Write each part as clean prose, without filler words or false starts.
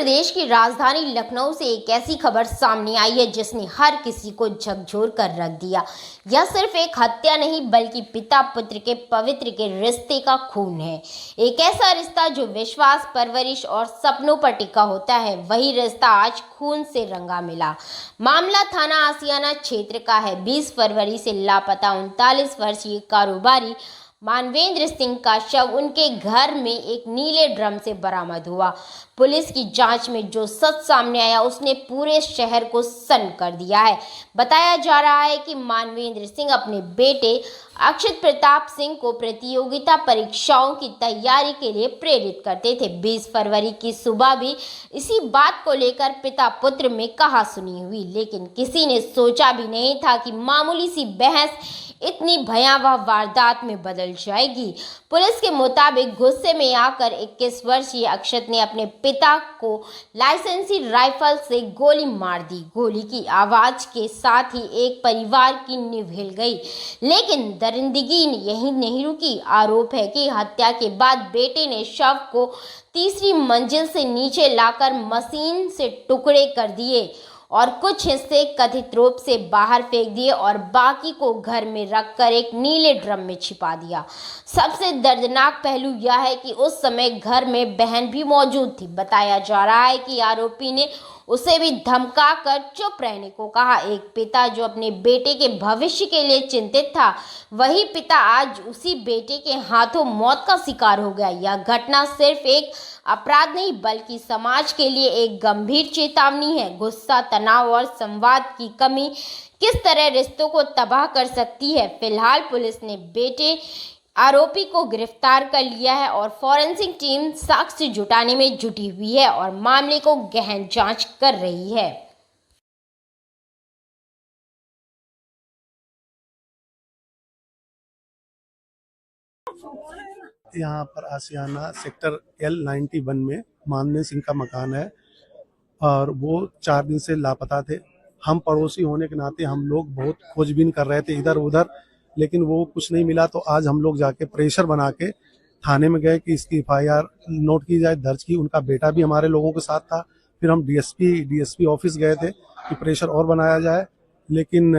प्रदेश की राजधानी लखनऊ से एक ऐसी खबर सामने आई है जिसने हर किसी को झकझोर कर रख दिया। यह सिर्फ एक हत्या नहीं बल्कि पिता पुत्र के पवित्र के रिश्ते का खून है। एक ऐसा रिश्ता जो विश्वास, परवरिश और सपनों पर टिका होता है, वही रिश्ता आज खून से रंगा मिला। मामला थाना आसियाना क्षेत्र का है। 20 फरवरी से लापता 39 वर्षीय कारोबारी मानवेंद्र सिंह का शव उनके घर में एक नीले ड्रम से बरामद हुआ। पुलिस की जांच में जो सच सामने आया उसने पूरे शहर को सन्न कर दिया है। बताया जा रहा है कि मानवेंद्र सिंह अपने बेटे अक्षत प्रताप सिंह को प्रतियोगिता परीक्षाओं की तैयारी के लिए प्रेरित करते थे। 20 फरवरी की सुबह भी इसी बात को लेकर पिता पुत्र में कहासुनी हुई, लेकिन किसी ने सोचा भी नहीं था कि मामूली सी बहस इतनी भयावह वारदात में बदल जाएगी। पुलिस के मुताबिक गुस्से में आकर 21 वर्षीय अक्षत ने अपने पिता को लाइसेंसी राइफल से गोली मार दी। गोली की आवाज के साथ ही एक परिवार की नींव हिल गई, लेकिन दरिंदगी यही नहीं रुकी। आरोप है कि हत्या के बाद बेटे ने शव को तीसरी मंजिल से नीचे लाकर मशीन से टुकड़े कर दिए और कुछ हिस्से कथित रूप से बाहर फेंक दिए और बाकी को घर में रखकर एक नीले ड्रम में छिपा दिया। सबसे दर्दनाक पहलू यह है कि उस समय घर में बहन भी मौजूद थी। बताया जा रहा है कि आरोपी ने उसे भी धमका कर चुप रहने को कहा। एक पिता जो अपने बेटे के भविष्य के लिए चिंतित था, वही पिता आज उसी बेटे के हाथों मौत का शिकार हो गया। यह घटना सिर्फ एक अपराध नहीं बल्कि समाज के लिए एक गंभीर चेतावनी है। गुस्सा, तनाव और संवाद की कमी किस तरह रिश्तों को तबाह कर सकती है। फिलहाल पुलिस ने बेटे आरोपी को गिरफ्तार कर लिया है और फॉरेंसिक टीम साक्ष्य जुटाने में जुटी हुई है और मामले को गहन जांच कर रही है। यहाँ पर आसियाना सेक्टर L91 में मानवेंद्र सिंह का मकान है और वो 4 दिन से लापता थे। हम पड़ोसी होने के नाते हम लोग बहुत खोजबीन कर रहे थे इधर उधर, लेकिन वो कुछ नहीं मिला। तो आज हम लोग जाके प्रेशर बना के थाने में गए कि इसकी FIR नोट की जाए, दर्ज की। उनका बेटा भी हमारे लोगों के साथ था। फिर हम DSP ऑफिस गए थे कि प्रेशर और बनाया जाए, लेकिन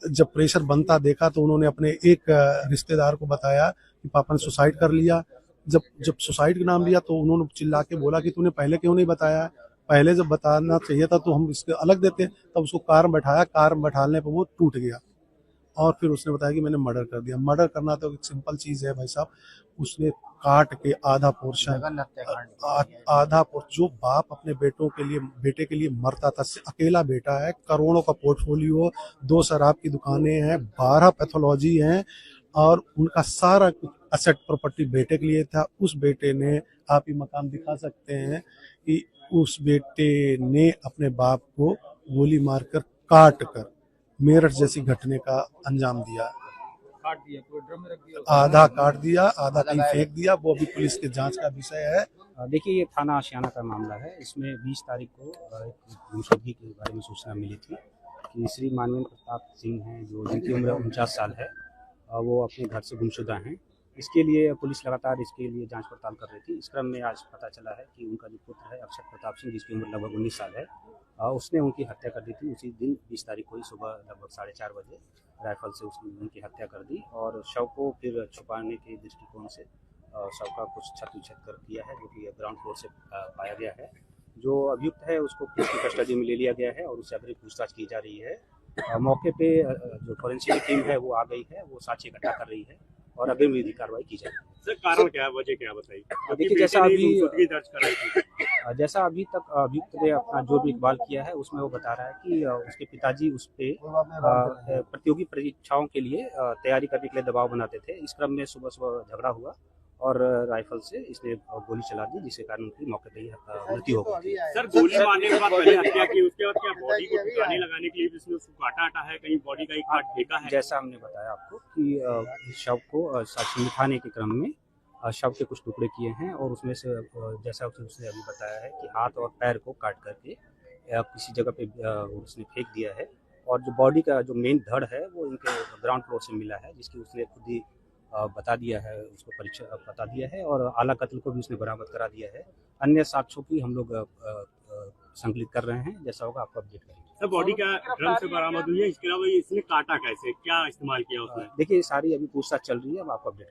जब प्रेशर बनता देखा तो उन्होंने अपने एक रिश्तेदार को बताया कि पापा ने सुसाइड कर लिया। जब सुसाइड का नाम लिया तो उन्होंने चिल्ला के बोला कि तूने पहले क्यों नहीं बताया, पहले जब बताना चाहिए था तो हम इसके अलग देते। तब उसको कार में बैठाया, कार में बैठाने पर वो टूट गया और फिर उसने बताया कि मैंने मर्डर कर दिया। मर्डर करना तो एक सिंपल चीज है भाई साहब। उसने काट के आधा पोर्शन, जो बाप अपने बेटे के लिए मरता था, अकेला बेटा है, करोड़ों का पोर्टफोलियो, 2 शराब की दुकानें हैं, 12 पैथोलॉजी हैं और उनका सारा कुछ असेट प्रॉपर्टी बेटे के लिए था। उस बेटे ने, आप ये मकान दिखा सकते हैं कि उस बेटे ने अपने बाप को गोली मारकर काट कर मेरठ जैसी घटने का अंजाम दिया। काट दिया, पूरे ड्रम में रख दिया, आधा काट दिया, आधा कहीं फेंक दिया। वो अभी पुलिस के जांच का विषय है। देखिए ये थाना आशियाना का मामला है। इसमें 20 तारीख को एक गुमशुदगी के बारे में सूचना मिली थी कि श्री मानवेंद्र प्रताप सिंह हैं, जो जिनकी उम्र 49 साल है, वो अपने घर से गुमशुदा हैं। इसके लिए पुलिस लगातार इसके लिए जांच पड़ताल कर रही थी। इस क्रम में आज पता चला है कि उनका जो पुत्र है अक्षत प्रताप सिंह, जिसकी उम्र लगभग 19 साल है, उसने उनकी हत्या कर दी थी। उसी दिन 20 तारीख को ही सुबह लगभग 4:30 बजे राइफल से उसने उनकी हत्या कर दी और शव को फिर छुपाने के दृष्टिकोण से शव का कुछ छत कर दिया है, जो कि ग्राउंड फ्लोर से पाया गया है। जो अभियुक्त है उसको पुलिस की कस्टडी में ले लिया गया है और उससे अभी पूछताछ की जा रही है। मौके पे जो फॉरेंसिक टीम है वो आ गई है, वो साक्ष्य इकट्ठा कर रही है और अग्रिम विधि कार्रवाई की जाएगी। सर कारण क्या है, वजह क्या बताइए? देखिए जैसा अभी तक अभियुक्त ने अपना जो भी इकबाल किया है उसमें वो बता रहा है कि उसके पिताजी उस पे प्रतियोगी परीक्षाओं के लिए तैयारी करने के लिए दबाव बनाते थे। इस क्रम में सुबह सुबह झगड़ा हुआ और राइफल से इसने गोली चला दी, जिसके कारण उनकी मौके पर ही मृत्यु हो गई। सर गोली मारने के बाद पहले हत्या की, उसके बाद क्या बॉडी को ठिकाने लगाने के लिए इसमें उसको काटा है, कहीं बॉडी का एक पार्ट फेंका है? जैसा हमने बताया आपको कि शव को साक्ष्य मिटाने के क्रम में शव के कुछ टुकड़े किए हैं और उसमें से जैसा उसने अभी बताया है कि हाथ और पैर को काट करके किसी जगह पे उसने फेंक दिया है और जो बॉडी का जो मेन धड़ है वो इनके ग्राउंड फ्लोर से मिला है, जिसकी उसने खुद ही बता दिया है, उसको परीक्षा बता दिया है और आला कत्ल को भी उसने बरामद करा दिया है। अन्य साक्ष्यों की हम लोग संकलित कर रहे हैं, जैसा होगा आपको अपडेट करेंगे। सर बॉडी का ड्रम से बरामद हुई है, इसके अलावा ये इसने काटा कैसे, क्या इस्तेमाल किया उसने? देखिए सारी अभी पूछताछ चल रही है, अब आपको अपडेट